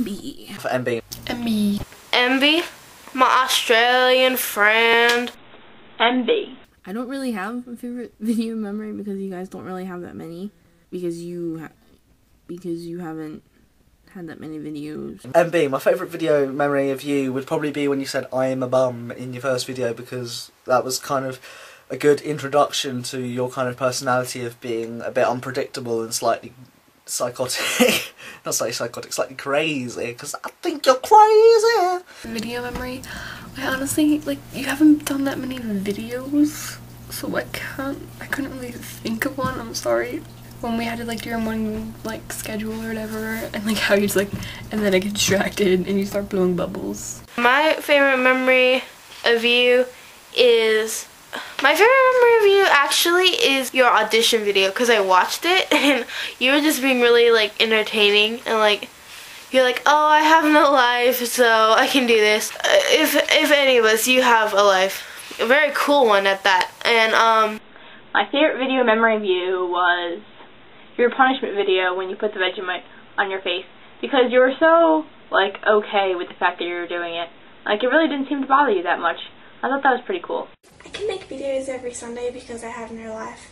MB. For MB. MB. MB? My Australian friend. MB. I don't really have a favorite video memory because you guys don't really have that many. Because you haven't had that many videos. MB, my favourite video memory of you would probably be when you said I am a bum in your first video, because that was kind of a good introduction to your kind of personality of being a bit unpredictable and slightly psychotic. Not slightly psychotic, slightly crazy, because I think you're crazy. Video memory? I honestly, like, you haven't done that many videos, so I couldn't really think of one, I'm sorry. When we had to like do your morning like schedule or whatever, and like how you just like, and then I get distracted and you start blowing bubbles. My favorite memory of you is, actually is your audition video, because I watched it and you were just being really like entertaining, and like you're like, oh, I have no life, so I can do this. If any of us, you have a life, a very cool one at that. And my favorite video memory of you was your punishment video when you put the Vegemite on your face, because you were so like okay with the fact that you were doing it. Like, it really didn't seem to bother you that much. I thought that was pretty cool. I can make videos every Sunday because I have no life.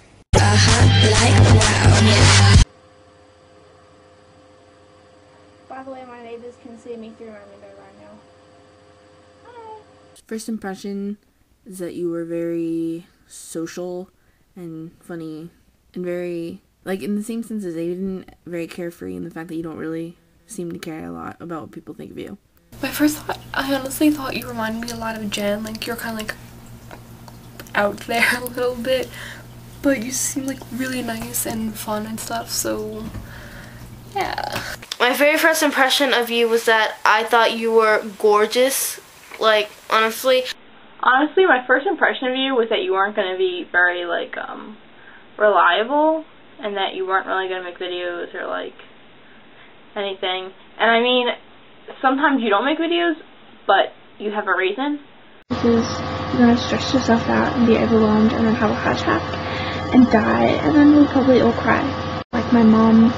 By the way, my neighbors can see me through my window right now. Hi. First impression is that you were very social and funny and very, like, in the same sense as Aiden, very carefree in the fact that you don't really seem to care a lot about what people think of you. My first thought, I honestly thought you reminded me a lot of Jen. Like, you're kind of like out there a little bit, but you seem like really nice and fun and stuff, so yeah. My very first impression of you was that I thought you were gorgeous. Like, honestly, my first impression of you was that you weren't going to be very like reliable, and that you weren't really going to make videos or like anything. And I mean, sometimes you don't make videos, but you have a reason. Because you're going to stress yourself out and be overwhelmed and then have a heart attack and die, and then we'll probably all cry. Like my mom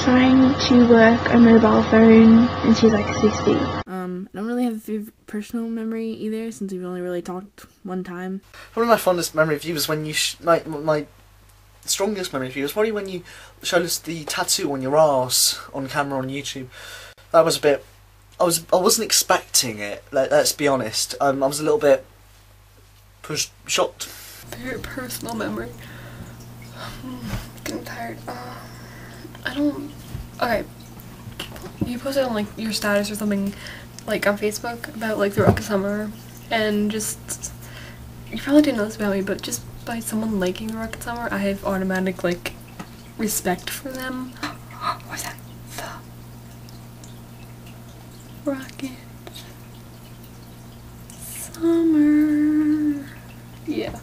trying to work a mobile phone and she's like 60. I don't really have a personal memory either, since we've only really talked one time. Probably my fondest memory of you was when you, my strongest memory of you was probably when you showed us the tattoo on your arse on camera on YouTube. That was a bit, I wasn't expecting it, let's be honest. I was a little bit shocked. Very personal memory. I'm getting tired. Okay. You posted on like your status or something like on Facebook about like the Rocket Summer, and just, you probably didn't know this about me, but just by someone liking the Rocket Summer, I have automatic like respect for them. What's that? The Rocket Summer. Yeah.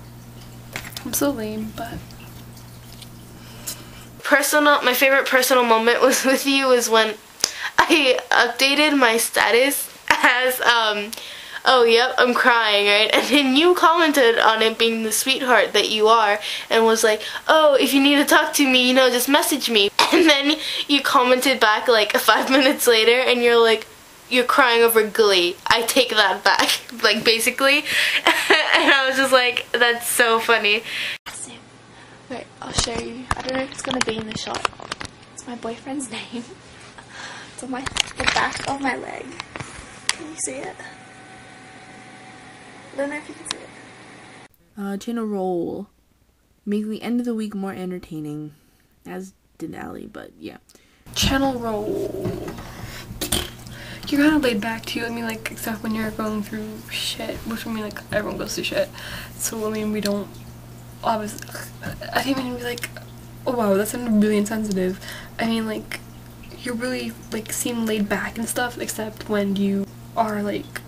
I'm so lame, but my favorite personal moment was with you was when I updated my status as oh yep, I'm crying, right? And then you commented on it being the sweetheart that you are, and was like, oh, if you need to talk to me, you know, just message me. And then you commented back like 5 minutes later, and you're like, you're crying over Glee. I take that back, like, basically. And I was just like, that's so funny. Wait, I'll show you. I don't know if it's going to be in the shot. It's my boyfriend's name. It's on the back of my leg. Can you see it? I don't know if you can see it. Channel roll. Make the end of the week more entertaining. As did Allie, but yeah. Channel roll. You're kind of laid back too. I mean, like, except when you're going through shit, which I mean, like, everyone goes through shit. So, I mean, we don't, obviously, I didn't mean to be like, oh wow, that sounded really insensitive. I mean, like, you really, like, seem laid back and stuff, except when you are, like,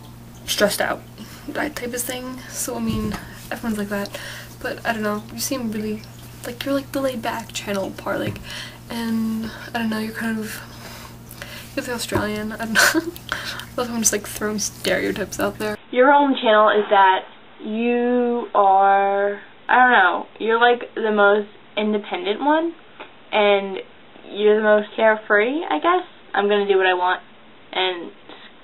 stressed out. That type of thing. So, I mean, everyone's like that. But, I don't know, you seem really, like, you're, like, the laid back channel part, like, and, I don't know, you're kind of, you're the Australian, I don't know. I love how I'm just, like, throwing stereotypes out there. Your own channel is that you are, I don't know, you're, like, the most independent one, and you're the most carefree, I guess. I'm gonna do what I want, and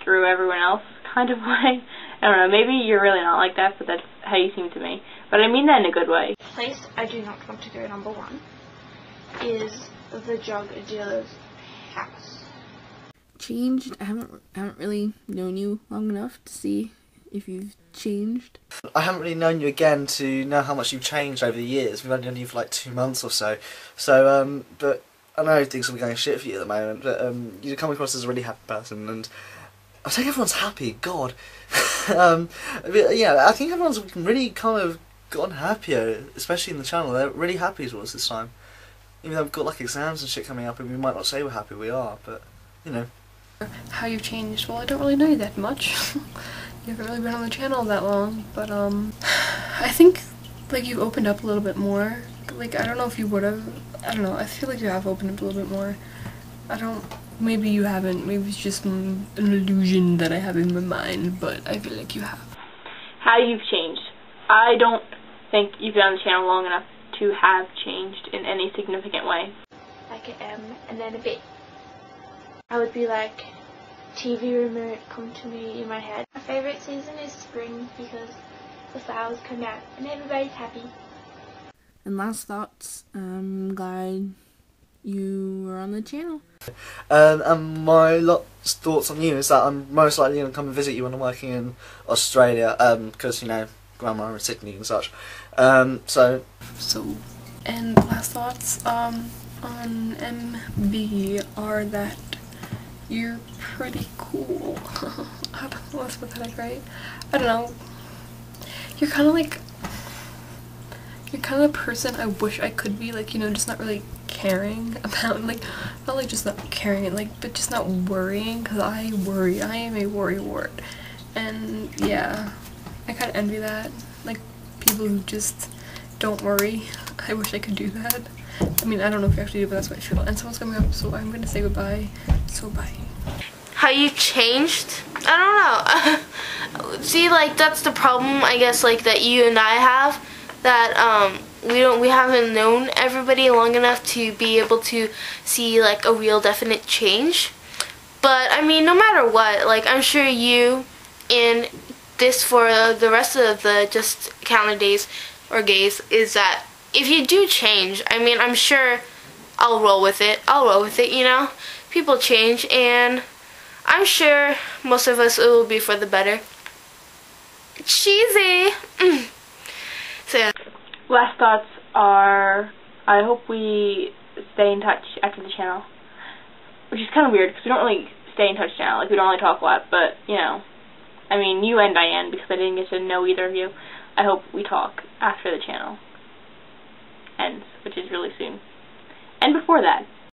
screw everyone else kind of way. I don't know, maybe you're really not like that, but that's how you seem to me. But I mean that in a good way. Place I do not want to go, number one, is the drug dealer's house. Changed? I haven't really known you long enough to see if you've changed. I haven't really known you again to know how much you've changed over the years. We've only known you for like 2 months or so. So, but I know things will be going shit for you at the moment, but you come across as a really happy person, and I think everyone's happy, God. Yeah, I think everyone's really kind of gotten happier, especially in the channel. They're really happy towards this time. Even though we've got like exams and shit coming up, and we might not say we're happy, we are, but, you know. How you've changed? Well, I don't really know you that much. You haven't really been on the channel that long, but I think like you've opened up a little bit more. Like, I don't know if you would have. I don't know. I feel like you have opened up a little bit more. Maybe you haven't. Maybe it's just an illusion that I have in my mind, but I feel like you have. How you've changed. I don't think you've been on the channel long enough to have changed in any significant way. Like an M and then a B. I would be like, TV remote, come to me in my head. My favourite season is spring because the flowers come out and everybody's happy. And last thoughts, I'm glad you were on the channel. And my last thoughts on you is that I'm most likely going to come and visit you when I'm working in Australia, because, you know, Grandma is Sydney and such. And last thoughts on MB are that you're pretty cool. I don't know, that's pathetic, right? I don't know. You're kind of the person I wish I could be, like, you know, just not really caring about, like, not like just not caring, like, but just not worrying, because I worry. I am a worrywart. And yeah, I kind of envy that, like, people who just don't worry. I wish I could do that. I mean, I don't know if you actually do, but that's what I feel. And someone's coming up, so I'm gonna say goodbye. So bye. How you changed? I don't know. See, like, that's the problem, I guess, like, that you and I have, that we haven't known everybody long enough to be able to see, like, a real definite change. But I mean, no matter what, like, I'm sure you and this for the rest of the just calendar days or gays is that if you do change, I mean, I'm sure I'll roll with it. You know? People change, and I'm sure most of us it will be for the better. Cheesy! So yeah. Last thoughts are, I hope we stay in touch after the channel. Which is kind of weird, because we don't really stay in touch now. Like, we don't really talk a lot, but, you know. I mean, you and Diane, because I didn't get to know either of you. I hope we talk after the channel ends, which is really soon. And before that.